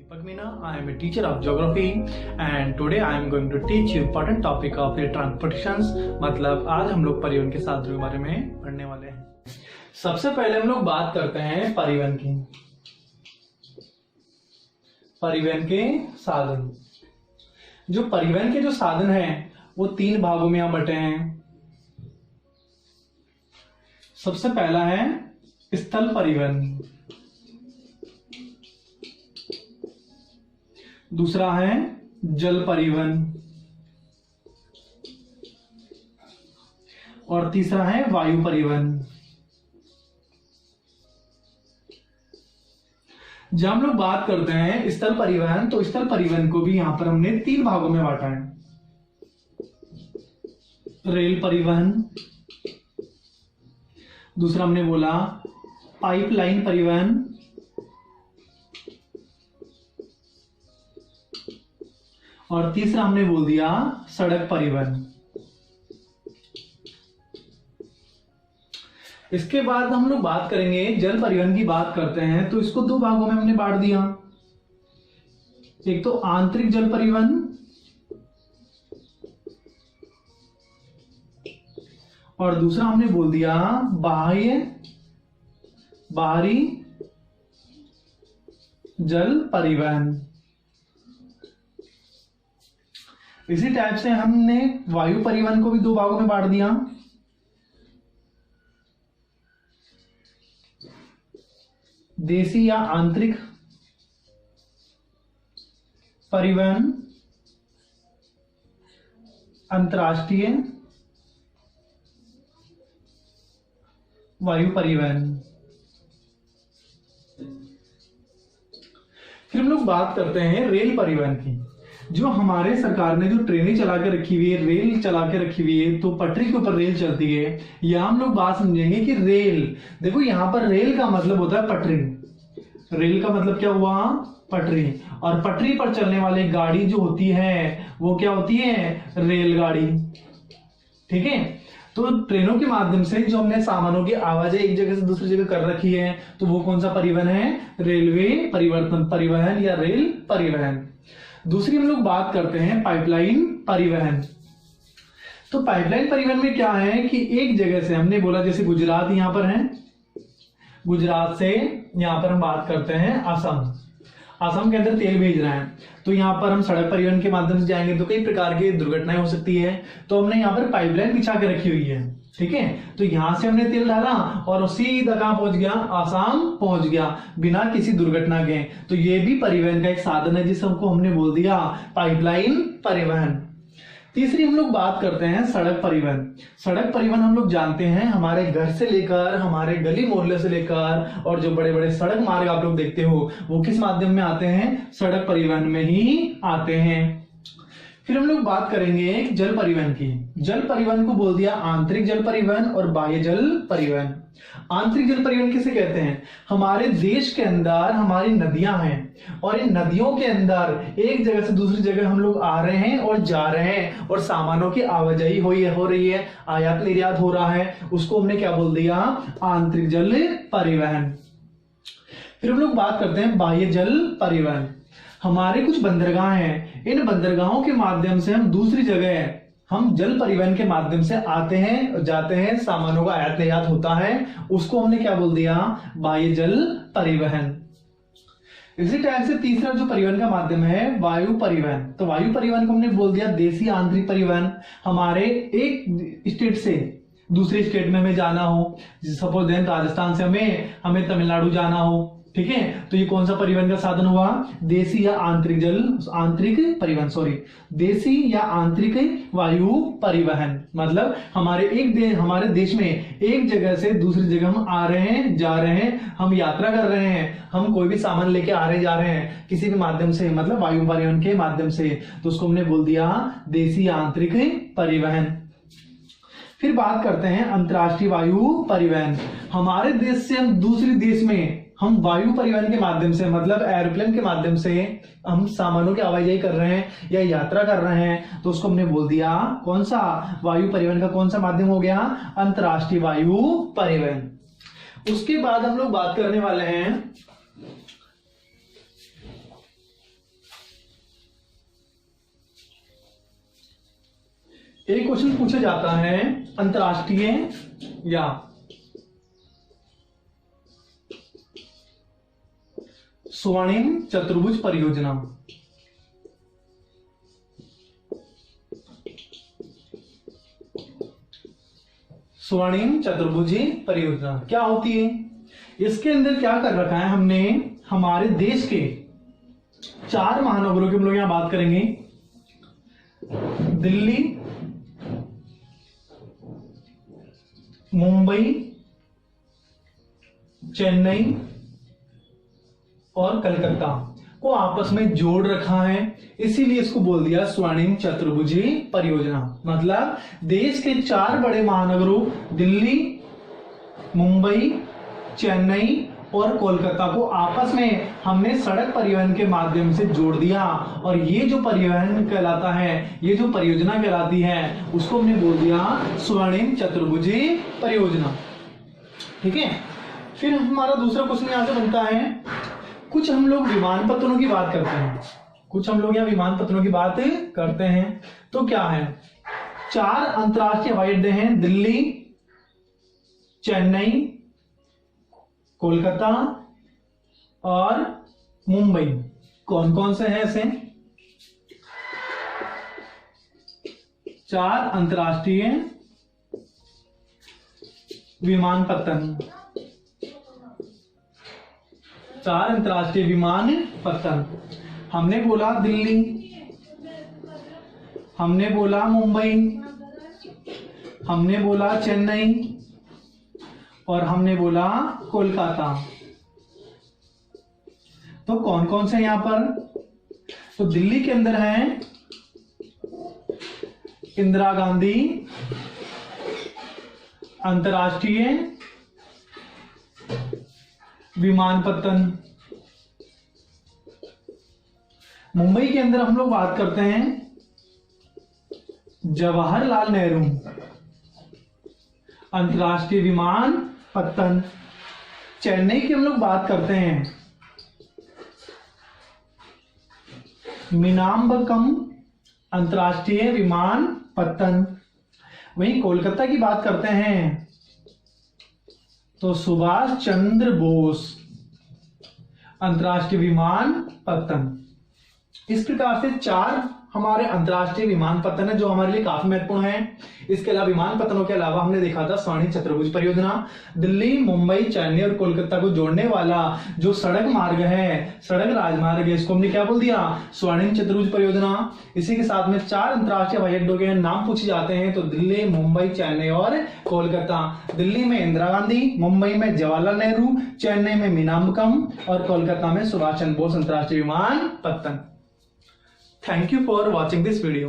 Deepak Meena. I am a teacher of geography and today I am going to teach you important topic of air transportations. मतलब आज हम लोग परिवहन के साधनों के बारे में पढ़ने वाले हैं। सबसे पहले हम लोग बात करते हैं परिवहन की। परिवहन के साधन, जो परिवहन के जो साधन हैं वो तीन भागों में बटे हैं। सबसे पहला है स्थल परिवहन, दूसरा है जल परिवहन और तीसरा है वायु परिवहन। जब हम लोग बात करते हैं स्थल परिवहन, तो स्थल परिवहन को भी यहां पर हमने तीन भागों में बांटा है। रेल परिवहन, दूसरा हमने बोला पाइपलाइन परिवहन और तीसरा हमने बोल दिया सड़क परिवहन। इसके बाद हम लोग बात करेंगे जल परिवहन की। बात करते हैं तो इसको दो भागों में हमने बांट दिया। एक तो आंतरिक जल परिवहन और दूसरा हमने बोल दिया बाहरी जल परिवहन। इसी टाइप से हमने वायु परिवहन को भी दो भागों में बांट दिया। देशी या आंतरिक परिवहन, अंतर्राष्ट्रीय वायु परिवहन। फिर हम लोग बात करते हैं रेल परिवहन की। जो हमारे सरकार ने जो ट्रेनें चला के रखी हुई है, रेल चला के रखी हुई है, तो पटरी के ऊपर रेल चलती है। यहां हम लोग बात समझेंगे कि रेल, देखो यहां पर रेल का मतलब होता है पटरी। रेल का मतलब क्या हुआ? पटरी। और पटरी पर चलने वाली गाड़ी जो होती है वो क्या होती है? रेलगाड़ी। ठीक है। तो ट्रेनों के माध्यम से जो हमने सामानों की आवाजाही एक जगह से दूसरी जगह कर रखी है, तो वो कौन सा परिवहन है? रेलवे परिवहन या रेल परिवहन। दूसरी हम लोग बात करते हैं पाइपलाइन परिवहन। तो पाइपलाइन परिवहन में क्या है कि एक जगह से, हमने बोला जैसे गुजरात यहां पर है, गुजरात से यहां पर हम बात करते हैं असम के अंदर तेल भेज रहे हैं, तो यहां पर हम सड़क परिवहन के माध्यम से जाएंगे तो कई प्रकार की दुर्घटनाएं हो सकती है। तो हमने यहां पर पाइपलाइन बिछा के रखी हुई है। ठीक है। तो यहां से हमने तेल डाला और सीधा कहां पहुंच गया? आसाम पहुंच गया बिना किसी दुर्घटना के। तो ये भी परिवहन का एक साधन है जिसको हमने बोल दिया पाइपलाइन परिवहन। तीसरी हम लोग बात करते हैं सड़क परिवहन। सड़क परिवहन हम लोग जानते हैं हमारे घर से लेकर, हमारे गली मोहल्ले से लेकर, और जो बड़े बड़े सड़क मार्ग आप लोग देखते हो वो किस माध्यम में आते हैं? सड़क परिवहन में ही आते हैं। फिर हम लोग बात करेंगे जल परिवहन की। जल परिवहन को बोल दिया आंतरिक जल परिवहन और बाह्य जल परिवहन। आंतरिक जल परिवहन किसे कहते हैं? हमारे देश के अंदर हमारी नदियां हैं और इन नदियों के अंदर एक जगह से दूसरी जगह हम लोग आ रहे हैं और जा रहे हैं और सामानों की आवाजाही हो रही है, आयात निर्यात हो रहा है, उसको हमने क्या बोल दिया? आंतरिक जल परिवहन। फिर हम लोग बात करते हैं बाह्य जल परिवहन। हमारे कुछ बंदरगाह हैं, इन बंदरगाहों के माध्यम से हम दूसरी जगह हम जल परिवहन के माध्यम से आते हैं, जाते हैं, सामानों का आयात निर्यात होता है, उसको हमने क्या बोल दिया? बाह्य जल परिवहन। इसी टाइप से तीसरा जो परिवहन का माध्यम है वायु परिवहन। तो वायु परिवहन को हमने बोल दिया देशी आंतरिक परिवहन। हमारे एक स्टेट से दूसरे स्टेट में हमें जाना हो, सपोज देन राजस्थान से हमें तमिलनाडु जाना हो, ठीक है, तो ये कौन सा परिवहन का साधन हुआ? देशी या आंतरिक परिवहन, देशी या आंतरिक वायु परिवहन। मतलब हमारे देश में एक जगह से दूसरी जगह हम आ रहे हैं, जा रहे हैं, हम यात्रा कर रहे हैं, हम कोई भी सामान लेके आ रहे जा रहे हैं किसी भी माध्यम से, मतलब वायु परिवहन के माध्यम से, तो उसको हमने बोल दिया देशी या आंतरिक परिवहन। फिर बात करते हैं अंतर्राष्ट्रीय वायु परिवहन। हमारे देश से हम दूसरे देश में हम वायु परिवहन के माध्यम से, मतलब एरोप्लेन के माध्यम से हम सामानों की आवाजाही कर रहे हैं या यात्रा कर रहे हैं, तो उसको हमने बोल दिया कौन सा? वायु परिवहन का कौन सा माध्यम हो गया? अंतर्राष्ट्रीय वायु परिवहन। उसके बाद हम लोग बात करने वाले हैं एक क्वेश्चन पूछा जाता है अंतरराष्ट्रीय या स्वर्णिम चतुर्भुज परियोजना। स्वर्णिम चतुर्भुज परियोजना क्या होती है? इसके अंदर क्या कर रखा है हमने, हमारे देश के 4 महानगरों की हम लोग यहां बात करेंगे। दिल्ली, मुंबई, चेन्नई और कलकत्ता को आपस में जोड़ रखा है, इसीलिए इसको बोल दिया स्वर्णिम चतुर्भुजी परियोजना। मतलब देश के 4 बड़े महानगरों दिल्ली, मुंबई, चेन्नई और कोलकाता को आपस में हमने सड़क परिवहन के माध्यम से जोड़ दिया, और ये जो परिवहन कहलाता है, ये जो परियोजना कहलाती है, उसको हमने बोल दिया स्वर्णिम चतुर्भुजी परियोजना। ठीक है, फिर हमारा दूसरा क्वेश्चन यहां से बनता है, कुछ हम लोग विमानपत्तनों की बात करते हैं, कुछ हम लोग यहाँ विमानपत्तनों की बात करते हैं, तो क्या है, 4 अंतरराष्ट्रीय हवाई अड्डे हैं, दिल्ली, चेन्नई, कोलकाता और मुंबई। कौन कौन से हैं ऐसे? 4 अंतरराष्ट्रीय विमानपत्तन, 4 अंतरराष्ट्रीय विमानपत्तन। हमने बोला दिल्ली, हमने बोला मुंबई, हमने बोला चेन्नई और हमने बोला कोलकाता। तो कौन कौन से यहां पर? तो दिल्ली के अंदर है इंदिरा गांधी अंतरराष्ट्रीय विमानपत्तन। मुंबई के अंदर हम लोग बात करते हैं जवाहरलाल नेहरू अंतरराष्ट्रीय विमानपत्तन। चेन्नई की हम लोग बात करते हैं मीनाम्बक्कम अंतरराष्ट्रीय विमानपत्तन। वहीं कोलकाता की बात करते हैं तो सुभाष चंद्र बोस अंतरराष्ट्रीय विमानपत्तन। इस प्रकार से 4 हमारे अंतरराष्ट्रीय विमानपत्तन है जो हमारे लिए काफी महत्वपूर्ण है। इसके अलावा विमानपत्तनों के अलावा हमने देखा था स्वर्णिम चतुर्भुज परियोजना, दिल्ली, मुंबई, चेन्नई और कोलकाता को जोड़ने वाला जो सड़क मार्ग है, सड़क राजमार्ग है, इसको हमने क्या बोल दिया? स्वर्णिम चतुर्भुज परियोजना। इसी के साथ में 4 अंतरराष्ट्रीय हवाई अड्डों के नाम पूछे जाते हैं तो दिल्ली, मुंबई, चेन्नई और कोलकाता। दिल्ली में इंदिरा गांधी, मुंबई में जवाहरलाल नेहरू, चेन्नई में मीनाम्बक्कम और कोलकाता में सुभाष चंद्र बोस अंतरराष्ट्रीय विमानपत्तन। Thank you for watching this video.